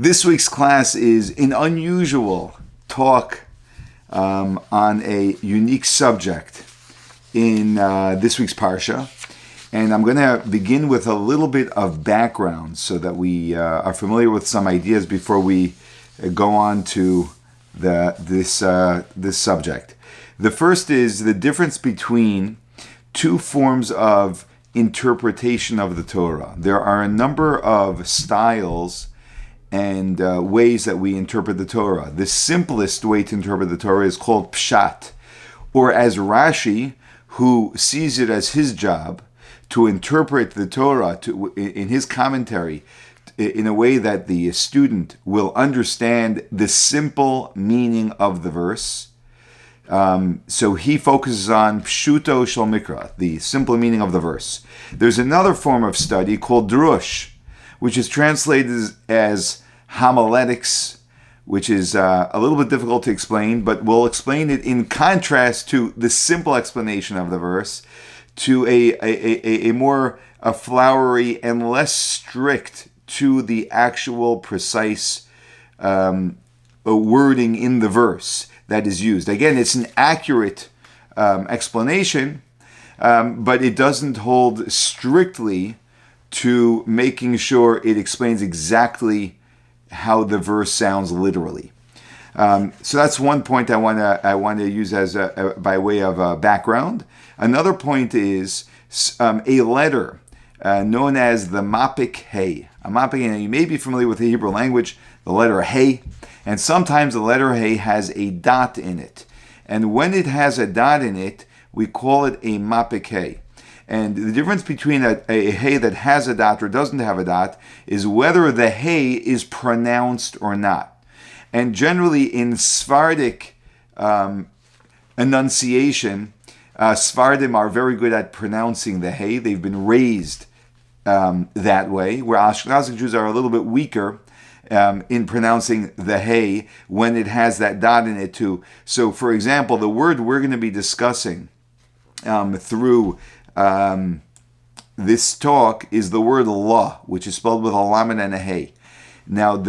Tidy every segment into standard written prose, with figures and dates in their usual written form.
This week's class is an unusual talk on a unique subject in this week's Parsha. And I'm going to begin with a little bit of background so that we are familiar with some ideas before we go on to this subject. The first is the difference between two forms of interpretation of the Torah. There are a number of styles and ways that we interpret the Torah. The simplest way to interpret the Torah is called pshat, or as Rashi, who sees it as his job to interpret the Torah in his commentary in a way that the student will understand the simple meaning of the verse. So he focuses on pshuto shel mikra, the simple meaning of the verse. There's another form of study called drush, which is translated as homiletics, which is a little bit difficult to explain, but we'll explain it in contrast to the simple explanation of the verse, to a more flowery and less strict to the actual precise wording in the verse that is used. Again, it's an accurate explanation, but it doesn't hold strictly to making sure it explains exactly how the verse sounds literally. So that's one point I want to use as by way of background. Another point is a letter known as the mapik hey. A mapik hey. You may be familiar with the Hebrew language, the letter hey, and sometimes the letter hey has a dot in it. And when it has a dot in it, we call it a mapik hey. And the difference between a hey that has a dot or doesn't have a dot is whether the hey is pronounced or not. And generally in Sephardic enunciation, Sephardim are very good at pronouncing the hey. They've been raised that way, where Ashkenazic Jews are a little bit weaker in pronouncing the hey when it has that dot in it too. So for example, the word we're going to be discussing through this talk is the word la, which is spelled with a lamed and a hey. Now,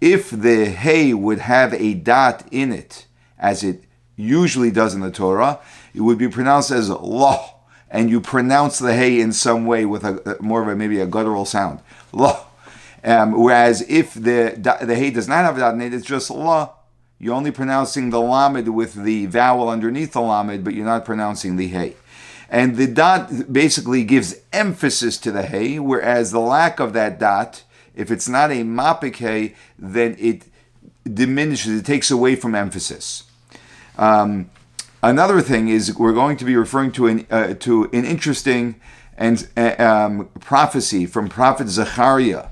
if the hey would have a dot in it, as it usually does in the Torah, it would be pronounced as la, and you pronounce the hey in some way with more of maybe a guttural sound, la. Whereas if the hey does not have a dot in it, it's just la. You're only pronouncing the lamed with the vowel underneath the lamed, but you're not pronouncing the hey. And the dot basically gives emphasis to the hey, whereas the lack of that dot, if it's not a mapik hey, then it diminishes, it takes away from emphasis. Another thing is we're going to be referring to an interesting prophecy from Prophet Zechariah,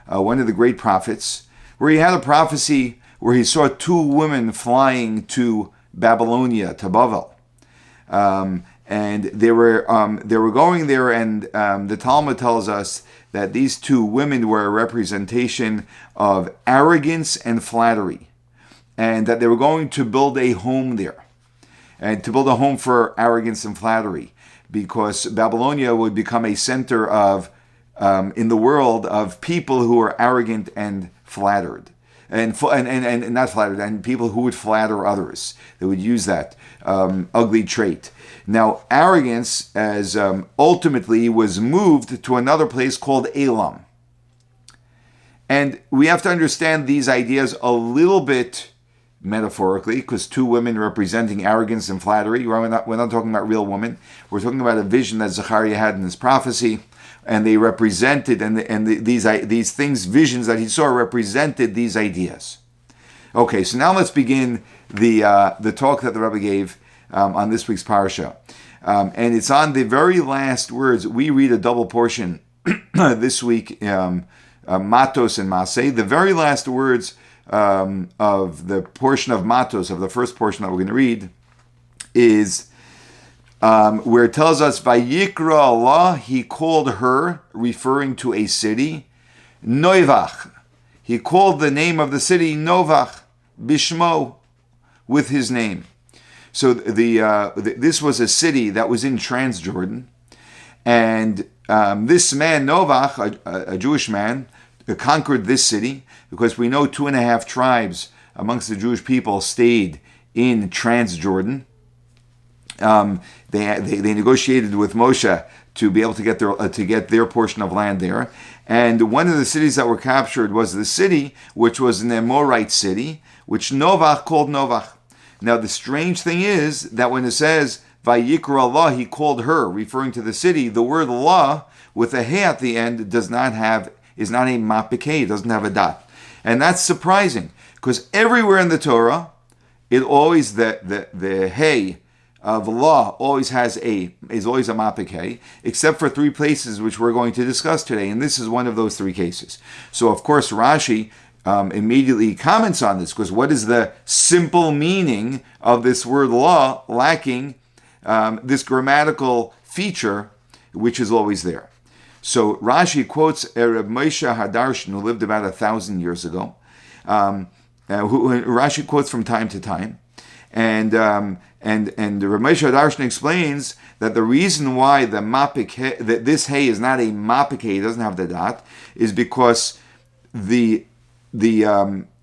one of the great prophets, where he had a prophecy where he saw two women flying to Babylonia, to Bavel. And they were going there, and the Talmud tells us that these two women were a representation of arrogance and flattery, and that they were going to build a home there, and to build a home for arrogance and flattery, because Babylonia would become a center of in the world of people who are arrogant and flattered. And not flattered, and people who would flatter others. They would use that ugly trait. Now, arrogance, as ultimately was moved to another place called Elam. And we have to understand these ideas a little bit metaphorically, because two women representing arrogance and flattery. We're not talking about real women. We're talking about a vision that Zechariah had in his prophecy. And they represented, these things, visions that he saw represented these ideas. Okay, so now let's begin the talk that the Rabbi gave on this week's Parsha. And it's on the very last words. We read a double portion this week, Matos and Maseh. The very last words of the portion of Matos, of the first portion that we're going to read, is where it tells us, Vayikra Allah, he called her, referring to a city, Noivach. He called the name of the city Novach, Bishmo, with his name. So this was a city that was in Transjordan, and this man, Novach, a Jewish man, conquered this city, because we know 2.5 tribes amongst the Jewish people stayed in Transjordan. They negotiated with Moshe to be able to get their portion of land there. And one of the cities that were captured was the city, which was an Amorite city, which Novach called Novach. Now the strange thing is that when it says Vayikra Allah, he called her, referring to the city, the word Allah with a he at the end is not a mapikeh, it doesn't have a dot. And that's surprising, because everywhere in the Torah, it always the hey of Allah always is always a mapikeh, except for 3 places which we're going to discuss today, and this is one of those 3 cases. So of course Rashi immediately comments on this, because what is the simple meaning of this word law lacking this grammatical feature which is always there? So Rashi quotes Reb Moshe Hadarshan, who lived about 1,000 years ago, who Rashi quotes from time to time, and Reb Moshe Hadarshan explains that the reason why that this hey is not a mapikeh, it doesn't have the dot, is because the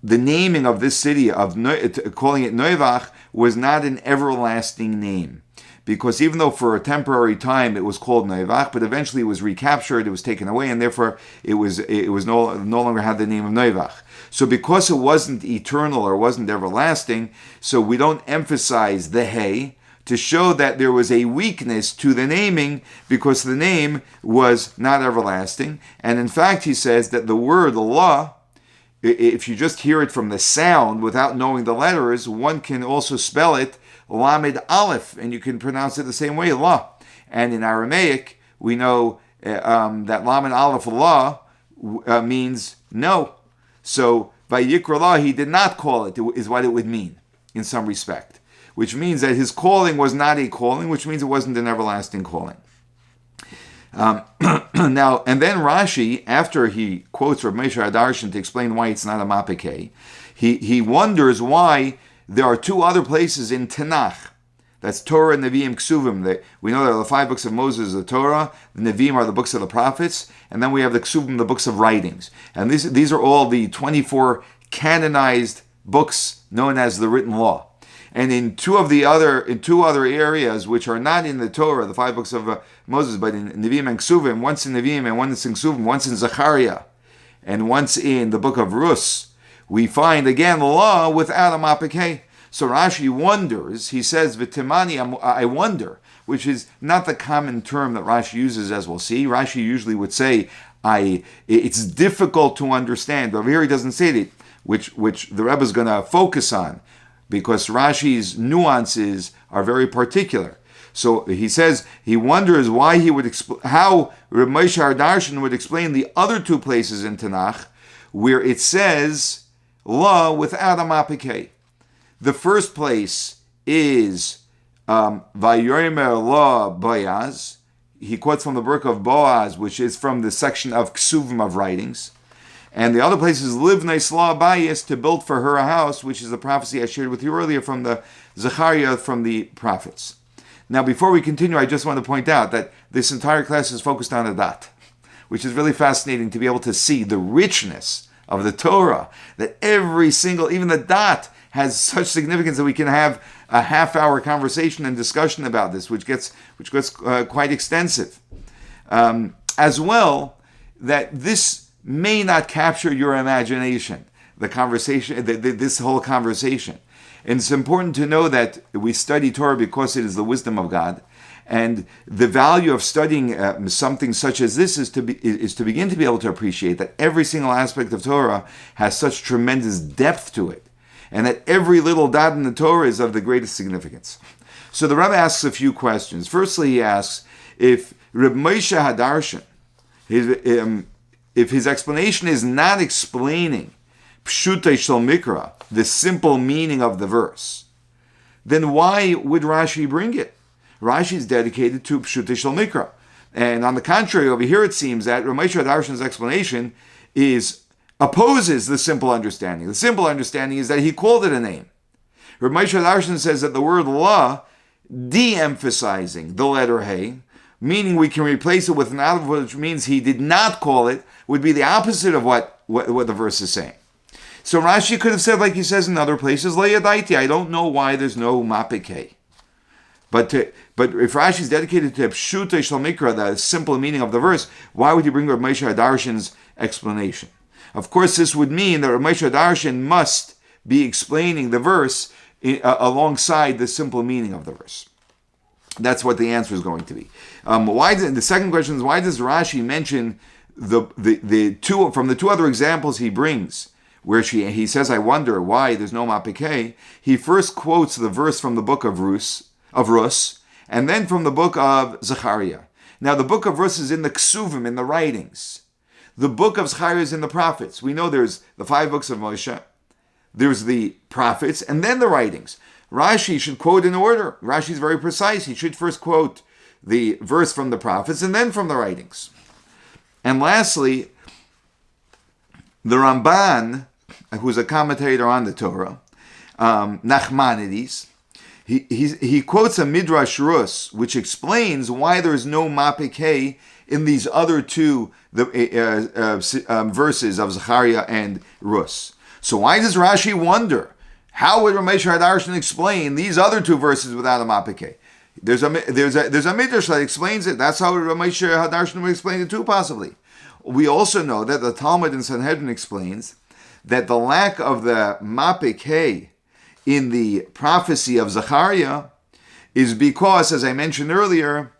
naming of this city, calling it Noivach, was not an everlasting name. Because even though for a temporary time it was called Noivach, but eventually it was recaptured, it was taken away, and therefore it was no longer had the name of Noivach. So because it wasn't eternal or wasn't everlasting, so we don't emphasize the hey to show that there was a weakness to the naming, because the name was not everlasting. And in fact, he says that the word Allah, if you just hear it from the sound without knowing the letters, one can also spell it Lamed Aleph, and you can pronounce it the same way, La. And in Aramaic, we know that Lamed Aleph La means no. So Vayikra La, he did not call it, is what it would mean in some respect, which means that his calling was not a calling, which means it wasn't an everlasting calling. Now, and then Rashi, after he quotes Rav Moshe Hadarshan to explain why it's not a mapikeh, he wonders why there are 2 other places in Tanakh. That's Torah, Nevi'im, Ksuvim. We know there are the 5 books of Moses, the Torah. The Nevi'im are the books of the prophets. And then we have the Ksuvim, the books of writings. And these are all the 24 canonized books known as the written law. And in two other areas, which are not in the Torah, the 5 books of Moses, but in Nevi'im and Ksuvim, once in Nevi'im and once in Ksuvim, once in Zechariah, and once in the book of Rus, we find again the law without a mapikeh. So Rashi wonders, he says, V'timani, I wonder, which is not the common term that Rashi uses, as we'll see. Rashi usually would say, it's difficult to understand, but here he doesn't say it, which the Rebbe is going to focus on, because Rashi's nuances are very particular. So he says he wonders why he would how Reb Moshe Hadarshan would explain the other 2 places in Tanakh where it says law without a mapikeh. The first place is Vayomer law Boaz. He quotes from the book of Boaz, which is from the section of Ksuvim of writings. And the other place is Livnei Slah Bayis, to build for her a house, which is the prophecy I shared with you earlier from the Zechariah from the prophets. Now, before we continue, I just want to point out that this entire class is focused on a dot, which is really fascinating to be able to see the richness of the Torah, that every single, even the dot, has such significance that we can have a half-hour conversation and discussion about this, which gets quite extensive. As well, that this may not capture your imagination, the conversation, this whole conversation. And it's important to know that we study Torah because it is the wisdom of God. And the value of studying something such as this is to begin to be able to appreciate that every single aspect of Torah has such tremendous depth to it, and that every little dot in the Torah is of the greatest significance. So the Rebbe asks a few questions. Firstly, he asks if Reb Moshe Hadarshan, if his explanation is not explaining Pshutei Shel Mikra, the simple meaning of the verse, then why would Rashi bring it? Rashi is dedicated to Pshutei Shel Mikra. And on the contrary, over here it seems that Reb Moshe Hadarshan's explanation opposes the simple understanding. The simple understanding is that he called it a name. Reb Moshe Hadarshan says that the word la, de-emphasizing the letter hey, meaning we can replace it with an aleph, which means he did not call it, would be the opposite of what what the verse is saying. So Rashi could have said, like he says in other places, "Lo yadaiti," I don't know why there's no mapikei. But if Rashi is dedicated to Pshuta Shel Mikra, the simple meaning of the verse, why would he bring Rav Moshe Hadarshan's explanation? Of course, this would mean that Rav Moshe Hadarshan must be explaining the verse alongside the simple meaning of the verse. That's what the answer is going to be. The second question is, why does Rashi mention the two from the two other examples he brings, where he says, "I wonder why there's no mapikei"? He first quotes the verse from the book of Rus, and then from the book of Zechariah. Now, the book of Rus is in the Ksuvim, in the writings. The book of Zechariah is in the prophets. We know there's the 5 books of Moshe, there's the prophets, and then the writings. Rashi should quote in order. Rashi is very precise. He should first quote the verse from the prophets and then from the writings. And lastly, the Ramban, who's a commentator on the Torah, Nachmanides, he quotes a Midrash Rus, which explains why there is no mapikei in these other two verses of Zechariah and Rus. So why does Rashi wonder, how would Rav Moshe Hadarshan explain these other two verses without a mapikei? There's a Midrash that explains it. That's how Rav Moshe Hadarshan would explain it too, possibly. We also know that the Talmud in Sanhedrin explains that the lack of the mapikei in the prophecy of Zechariah is because, as I mentioned earlier,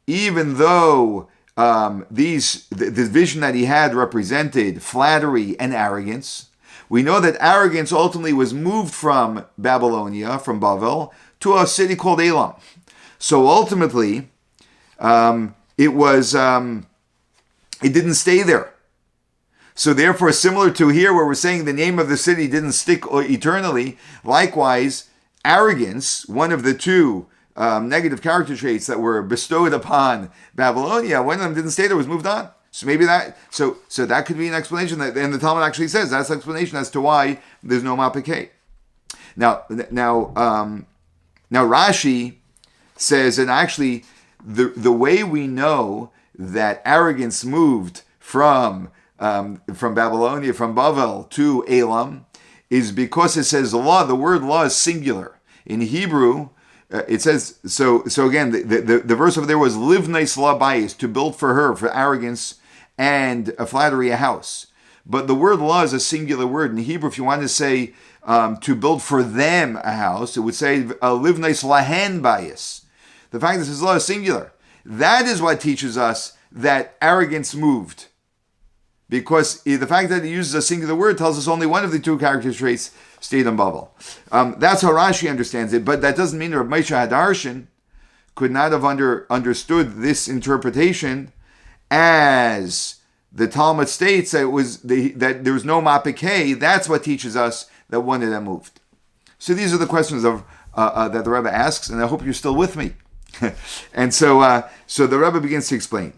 even though the vision that he had represented flattery and arrogance, we know that arrogance ultimately was moved from Babylonia, from Bavel, to a city called Elam. So ultimately, it didn't stay there. So therefore, similar to here where we're saying the name of the city didn't stick eternally, likewise, arrogance, one of the two negative character traits that were bestowed upon Babylonia, one of them didn't stay there, was moved on. So maybe that could be an explanation, that, and the Talmud actually says that's an explanation as to why there's no mapikei. Now Rashi says, and actually the way we know that arrogance moved from Babylonia, from Bavel to Elam, is because it says law. The word law is singular. In Hebrew, it says, so again, the verse over there was livnei sla bayis, to build for her, for arrogance and a flattery, a house. But the word law is a singular word. In Hebrew, if you want to say to build for them a house, it would say livnei slahen bayis. The fact that this law is singular, that is what teaches us that arrogance moved. Because the fact that it uses a singular word tells us only one of the two character traits stayed in Bavel. That's how Rashi understands it, but that doesn't mean that Rav Moshe Hadarshan could not have understood this interpretation as the Talmud states that that there was no mapikei. That's what teaches us that one of them moved. So these are the questions that the Rebbe asks, and I hope you're still with me. And so the Rebbe begins to explain.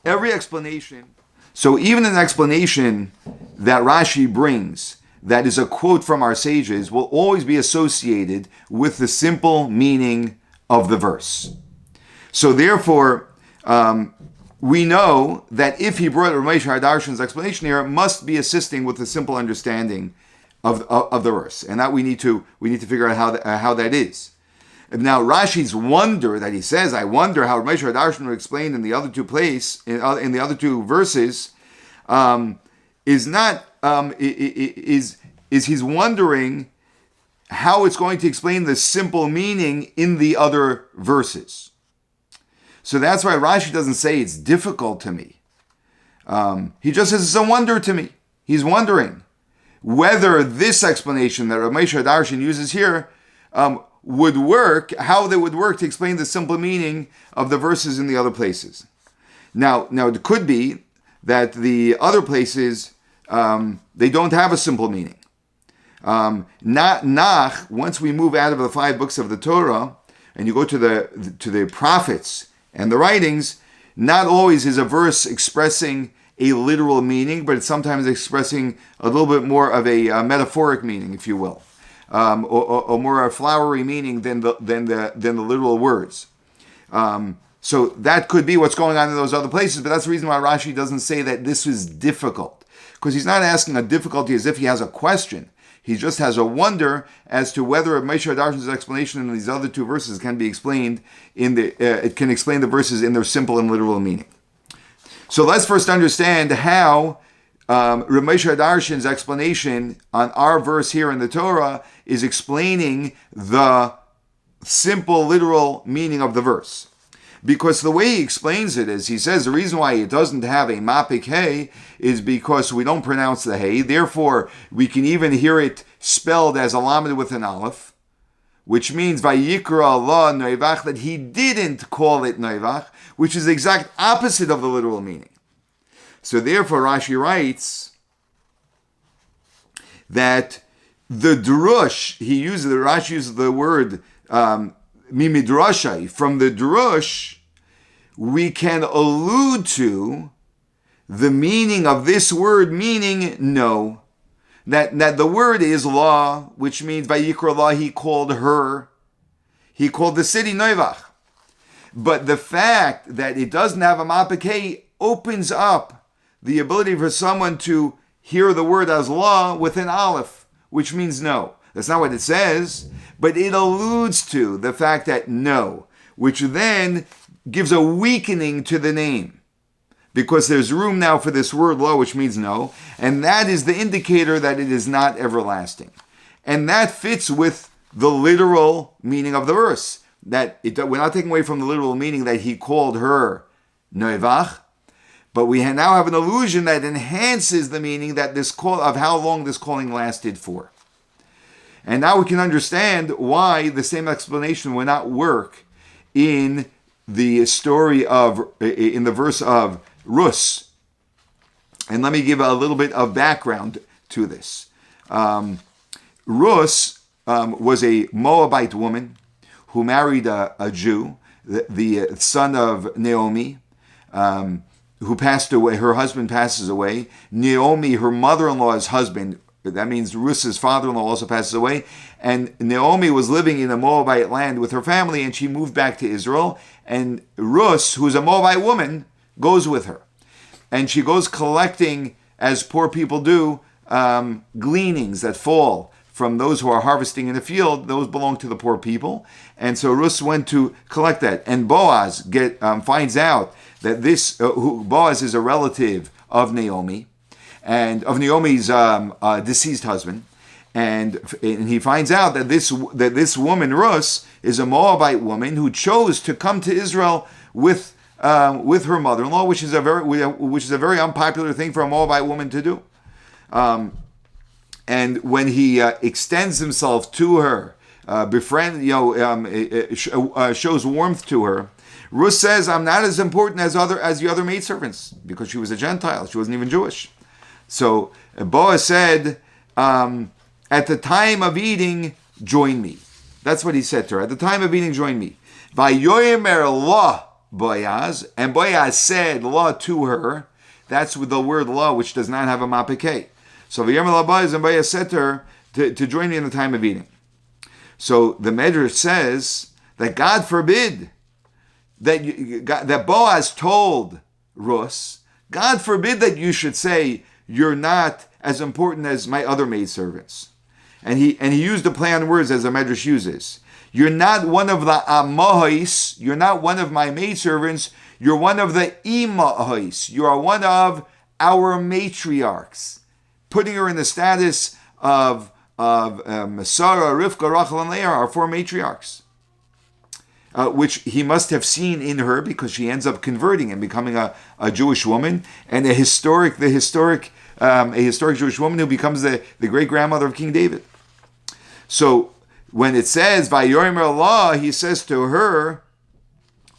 Every explanation. So even an explanation that Rashi brings that is a quote from our sages will always be associated with the simple meaning of the verse. So therefore, we know that if he brought Rav Moshe Hadarshan's explanation here, it must be assisting with the simple understanding of the verse, and that we need to figure out how that is. Now Rashi's wonder that he says, I wonder how Rav Moshe Hadarshan would explain in the other two in the other two verses, is he's wondering how it's going to explain the simple meaning in the other verses. So that's why Rashi doesn't say it's difficult to me. He just says it's a wonder to me. He's wondering whether this explanation that Rav Moshe Hadarshan uses here would work, how they would work to explain the simple meaning of the verses in the other places. Now it could be that the other places, they don't have a simple meaning. Once we move out of the 5 books of the Torah, and you go to the prophets and the writings, not always is a verse expressing a literal meaning, but it's sometimes expressing a little bit more of a metaphoric meaning, if you will. Or more a flowery meaning than the literal words. So that could be what's going on in those other places, but that's the reason why Rashi doesn't say that this is difficult. because he's not asking a difficulty as if he has a question. He just has a wonder as to whether Moshe Darshan's explanation in these other two verses can be explained it can explain the verses in their simple and literal meaning. So let's first understand how Moshe Darshan's explanation on our verse here in the Torah is explaining the simple literal meaning of the verse. Because the way he explains it is, he says the reason why it doesn't have a mapik hey is because we don't pronounce the hey. Therefore, we can even hear it spelled as a lamed with an aleph, which means vayikra Allah noivach, that he didn't call it noivach, which is the exact opposite of the literal meaning. So therefore, Rashi writes that the drush, Rashi uses the word mimidrashai. From the drush, we can allude to the meaning of this word, meaning no. That the word is law, which means vayikra law, he called her. He called the city Noivach. But the fact that it doesn't have a mapikei opens up the ability for someone to hear the word as law with an aleph, which means no. That's not what it says, but it alludes to the fact that no, which then gives a weakening to the name, because there's room now for this word law, which means no, and that is the indicator that it is not everlasting. And that fits with the literal meaning of the verse, that we're not taking away from the literal meaning that he called her Noivach, but we now have an allusion that enhances the meaning that this call of how long this calling lasted for. And now we can understand why the same explanation would not work in the story in the verse of Rus. And let me give a little bit of background to this. Rus was a Moabite woman who married a Jew, the son of Naomi, who passed away. Her husband passes away. Naomi, her mother-in-law's husband, that means Rus's father-in-law, also passes away. And Naomi was living in a Moabite land with her family, and she moved back to Israel. And Rus, who's a Moabite woman, goes with her. And she goes collecting, as poor people do, gleanings that fall from those who are harvesting in the field. Those belong to the poor people. And so Rus went to collect that. And Boaz finds out that Boaz is a relative of Naomi, and of Naomi's deceased husband, and he finds out that this woman Rus is a Moabite woman who chose to come to Israel with her mother-in-law, which is a very unpopular thing for a Moabite woman to do. And when he extends himself to her, shows warmth to her, Rus says, "I'm not as important as the other maidservants," because she was a Gentile. She wasn't even Jewish. So Boaz said, "At the time of eating, join me." That's what he said to her. At the time of eating, join me. Vayomer law Boaz, and Boaz said law to her. That's with the word law, which does not have a mapikei. So Vayomer law Boaz, and Boaz said to her to join me in the time of eating. So the Medrash says that God forbid that Boaz told Rus, God forbid that you should say you're not as important as my other maidservants. And he used the play on words as the Medrash uses. You're not one of the amohis, you're not one of my maidservants, you're one of the imahis, you are one of our matriarchs, putting her in the status of Sarah, Rivka, Rachel, and Leah, our four matriarchs. Which he must have seen in her, because she ends up converting and becoming a Jewish woman, and a historic Jewish woman who becomes the great grandmother of King David. So when it says Vayomer Allah, he says to her,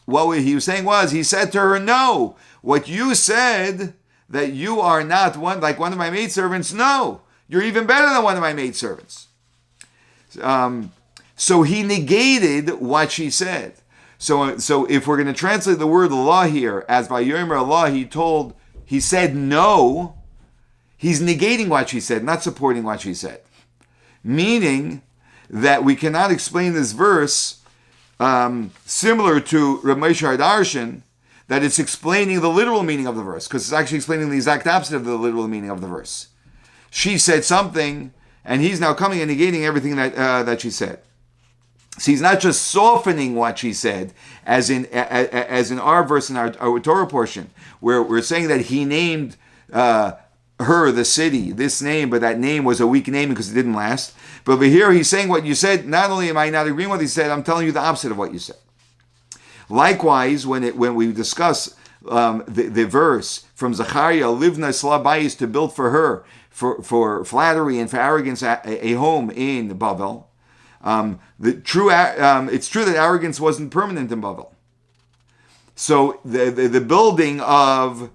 what he was saying was, he said to her, no, what you said, that you are not one of my maidservants, no, you're even better than one of my maidservants. So he negated what she said. So if we're going to translate the word law here as Vayomer Allah, he said no, he's negating what she said, not supporting what she said. Meaning that we cannot explain this verse similar to Rav Moshe Darshan, that it's explaining the literal meaning of the verse, because it's actually explaining the exact opposite of the literal meaning of the verse. She said something, and he's now coming and negating everything that she said. So he's not just softening what she said, as in our verse in our Torah portion, where we're saying that he named her, the city, this name, but that name was a weak name because it didn't last. But over here, he's saying what you said. Not only am I not agreeing with what he said, I'm telling you the opposite of what you said. Likewise, when we discuss the verse from Zechariah, Livna Slabayis, to build for her, for flattery and for arrogance, a home in Bavel. It's true that arrogance wasn't permanent in Bavel. So the building of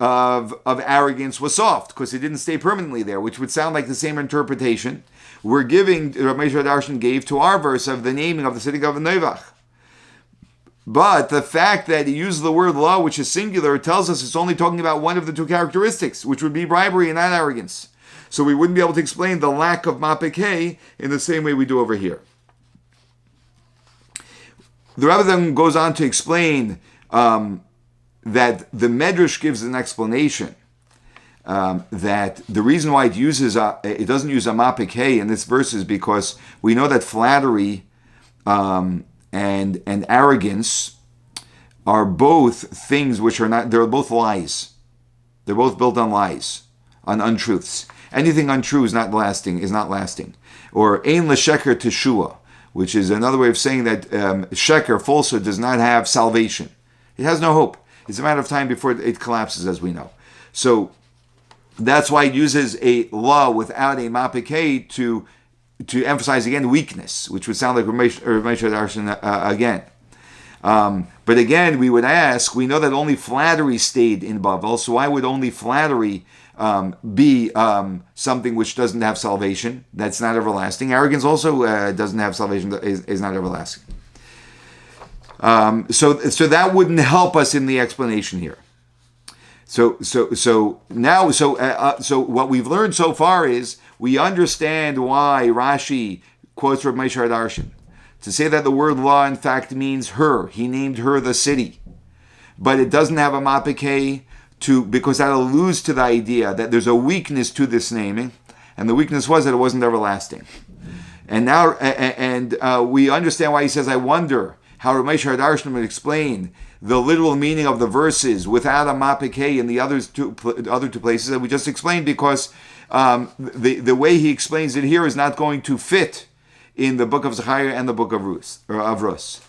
arrogance was soft because it didn't stay permanently there, which would sound like the same interpretation we're giving. Rabbi Darshan gave to our verse of the naming of the city of Neivach. But the fact that he uses the word law, which is singular, tells us it's only talking about one of the two characteristics, which would be bribery and not arrogance. So we wouldn't be able to explain the lack of mapikei in the same way we do over here. The Rebbe then goes on to explain that the Medrash gives an explanation that the reason why it doesn't use a mapikei in this verse is because we know that flattery and arrogance are both things which are not, they're both lies. They're both built on lies, on untruths. Anything untrue is not lasting. Or ein l'sheker teshua, which is another way of saying that sheker, falsehood, does not have salvation. It has no hope. It's a matter of time before it collapses, as we know. So that's why it uses a law without a mapikei to emphasize again weakness, which would sound like Ramesh Darshan again. But again, we would ask, we know that only flattery stayed in Bavel, so why would only flattery be something which doesn't have salvation, that's not everlasting? Arrogance also doesn't have salvation, is not everlasting. So that wouldn't help us in the explanation here. So what we've learned so far is we understand why Rashi quotes Rabbi Darshan to say that the word law in fact means her. He named her the city, but it doesn't have a mapikei because that alludes to the idea that there's a weakness to this naming, and the weakness was that it wasn't everlasting. And now, we understand why he says, I wonder how Rabbi Darshan would explain the literal meaning of the verses without a mapikei in the other two places that we just explained, because the way he explains it here is not going to fit in the book of Zechariah and the book of Rus.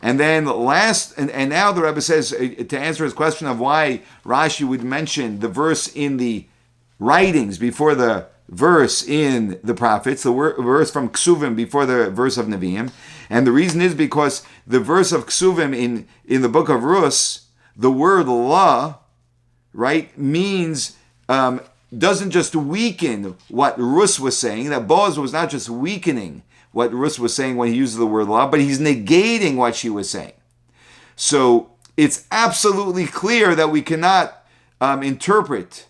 And then and now the Rebbe says, to answer his question of why Rashi would mention the verse in the writings before the verse in the prophets, the verse from Ksuvim before the verse of Nevi'im. And the reason is because the verse of Ksuvim in the book of Rus, the word law, right, means, doesn't just weaken what Rus was saying, that Boaz was not just weakening what Rus was saying when he uses the word law, but he's negating what she was saying. So it's absolutely clear that we cannot interpret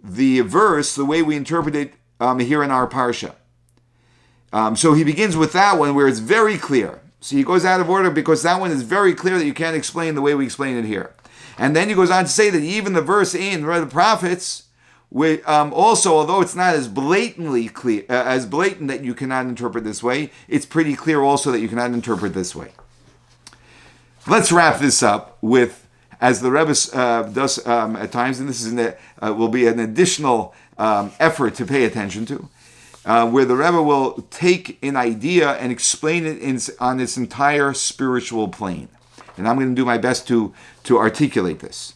the verse the way we interpret it here in our Parsha. So he begins with that one where it's very clear. So he goes out of order because that one is very clear that you can't explain the way we explain it here. And then he goes on to say that even the verse in the prophets, also, although it's not as blatantly clear, as blatant that you cannot interpret this way, it's pretty clear also that you cannot interpret this way. Let's wrap this up with, as the Rebbe does at times, and this is will be an additional effort to pay attention to, where the Rebbe will take an idea and explain it on its entire spiritual plane. And I'm going to do my best to articulate this.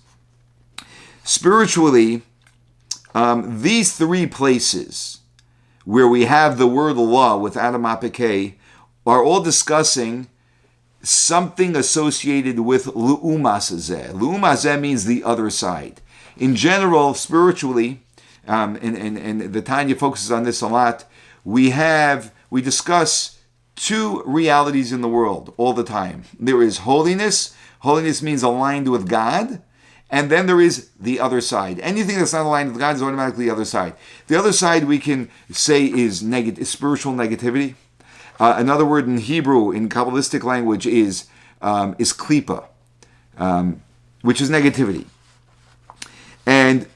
Spiritually, these three places where we have the word law without a mapikei are all discussing something associated with lu'umas zeh. Lu'umas zeh means the other side. In general, spiritually, and the Tanya focuses on this a lot, we discuss two realities in the world all the time. There is holiness. Holiness means aligned with God. And then there is the other side. Anything that's not aligned with God is automatically the other side. The other side we can say is spiritual negativity. Another word in Hebrew, in Kabbalistic language, is klipa, which is negativity. And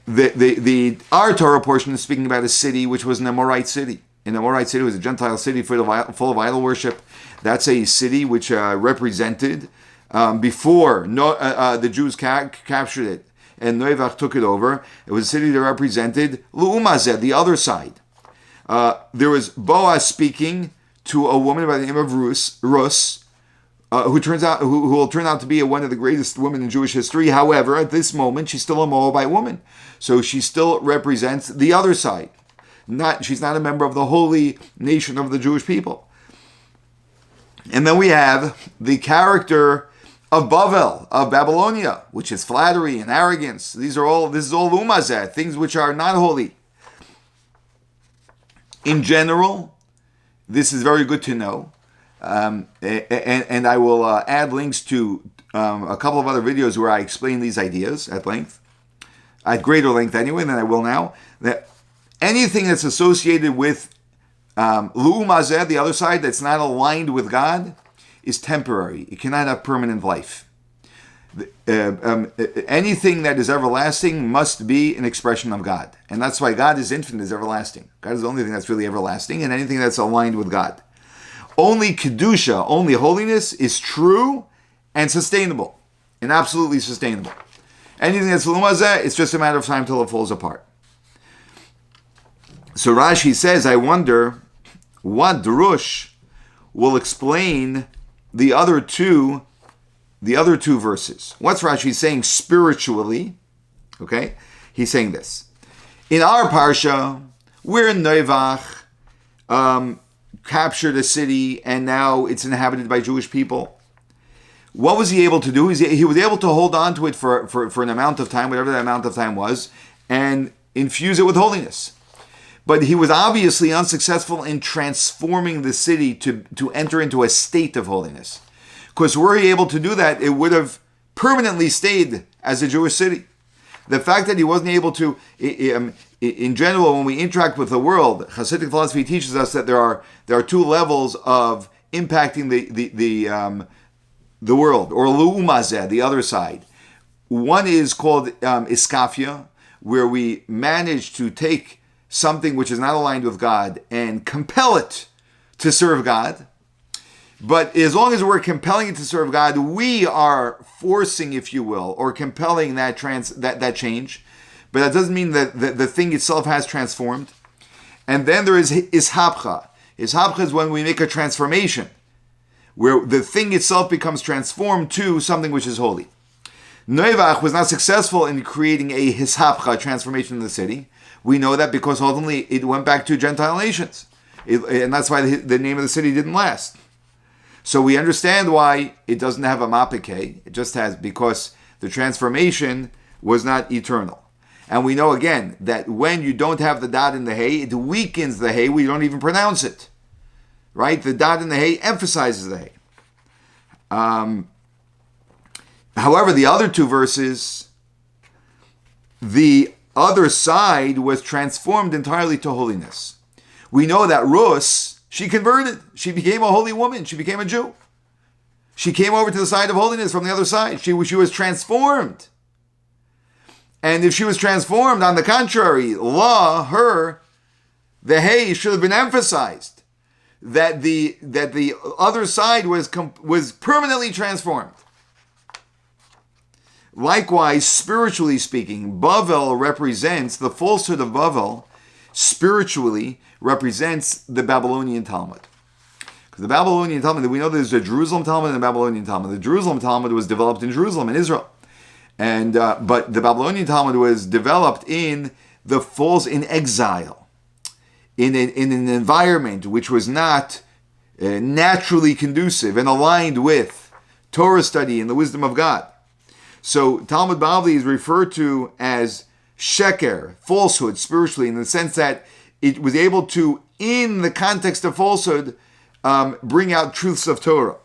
our Torah portion is speaking about a city which was an Amorite city. An Amorite city was a Gentile city full of idol worship. That's a city which represented, before the Jews captured it and Noivach took it over, it was a city that represented Lu'umazeh, the other side. There was Boaz speaking to a woman by the name of Rus, who will turn out to be one of the greatest women in Jewish history. However, at this moment, she's still a Moabite woman, so she still represents the other side. She's not a member of the holy nation of the Jewish people. And then we have the character of Bavel, of Babylonia, which is flattery and arrogance. This is all Umazeh, things which are not holy. In general, this is very good to know. And I will add links to a couple of other videos where I explain these ideas at length, at greater length anyway than I will now. That anything that's associated with Lu'umazeh, the other side, that's not aligned with God, is temporary. It cannot have permanent life. Anything that is everlasting must be an expression of God. And that's why God is infinite, is everlasting. God is the only thing that's really everlasting, and anything that's aligned with God. Only Kedusha, only holiness, is true and sustainable, and absolutely sustainable. Anything that's Lu'umazeh, it's just a matter of time till it falls apart. So Rashi says, I wonder what drush will explain the other two verses. What's Rashi saying spiritually? Okay, he's saying this. In our parsha, we're in Noivach, captured a city, and now it's inhabited by Jewish people. What was he able to do? He was able to hold on to it for an amount of time, whatever that amount of time was, and infuse it with holiness. But he was obviously unsuccessful in transforming the city to enter into a state of holiness. Because were he able to do that, it would have permanently stayed as a Jewish city. The fact that he wasn't able to, in general, when we interact with the world, Hasidic philosophy teaches us that there are two levels of impacting the world, or Lu'umazeh, the other side. One is called iskafia, where we manage to take something which is not aligned with God and compel it to serve God. But as long as we're compelling it to serve God, we are forcing, if you will, or compelling that change. But that doesn't mean that the thing itself has transformed. And then there is ishapcha. Ishapcha is when we make a transformation, where the thing itself becomes transformed to something which is holy. Noivach was not successful in creating a hishapcha, transformation in the city. We know that because ultimately it went back to Gentile nations. And that's why the name of the city didn't last. So we understand why it doesn't have a mapike. It just has, because the transformation was not eternal. And we know again that when you don't have the dot in the hay, it weakens the hay. We don't even pronounce it. Right? The dot in the hay emphasizes the hay. However, the other two verses, the other side was transformed entirely to holiness. We know that Rus, she converted. She became a holy woman. She became a Jew. She came over to the side of holiness from the other side. She was transformed. And if she was transformed, on the contrary, the hay should have been emphasized. That the other side was permanently transformed. Likewise, spiritually speaking, Bavel represents, the falsehood of Bavel, spiritually represents the Babylonian Talmud. Because the Babylonian Talmud, we know there's a Jerusalem Talmud and a Babylonian Talmud. The Jerusalem Talmud was developed in Jerusalem, in Israel. And but the Babylonian Talmud was developed in exile, in an environment which was not naturally conducive and aligned with Torah study and the wisdom of God. So Talmud Bavli is referred to as sheker, falsehood, spiritually, in the sense that it was able to, in the context of falsehood, bring out truths of Torah.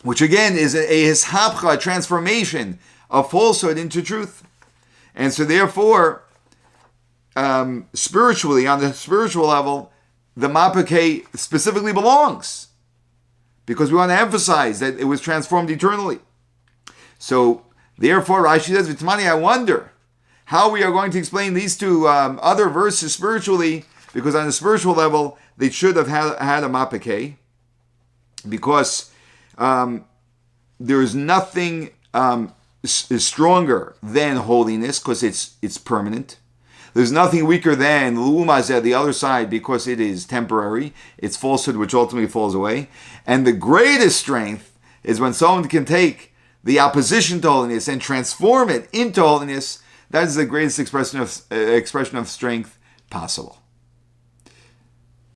Which again is a hishapcha, transformation of falsehood into truth. And so therefore, spiritually, on the spiritual level, the mapake specifically belongs. Because we want to emphasize that it was transformed eternally. So Therefore, Rashi says, V'tmani, I wonder how we are going to explain these two other verses spiritually, because on the spiritual level, they should have had a mapakeh, because there is nothing is stronger than holiness, because it's permanent. There's nothing weaker than l'umazeh, the other side, because it is temporary. It's falsehood, which ultimately falls away. And the greatest strength is when someone can take the opposition to holiness and transform it into holiness. That is the greatest expression of strength possible.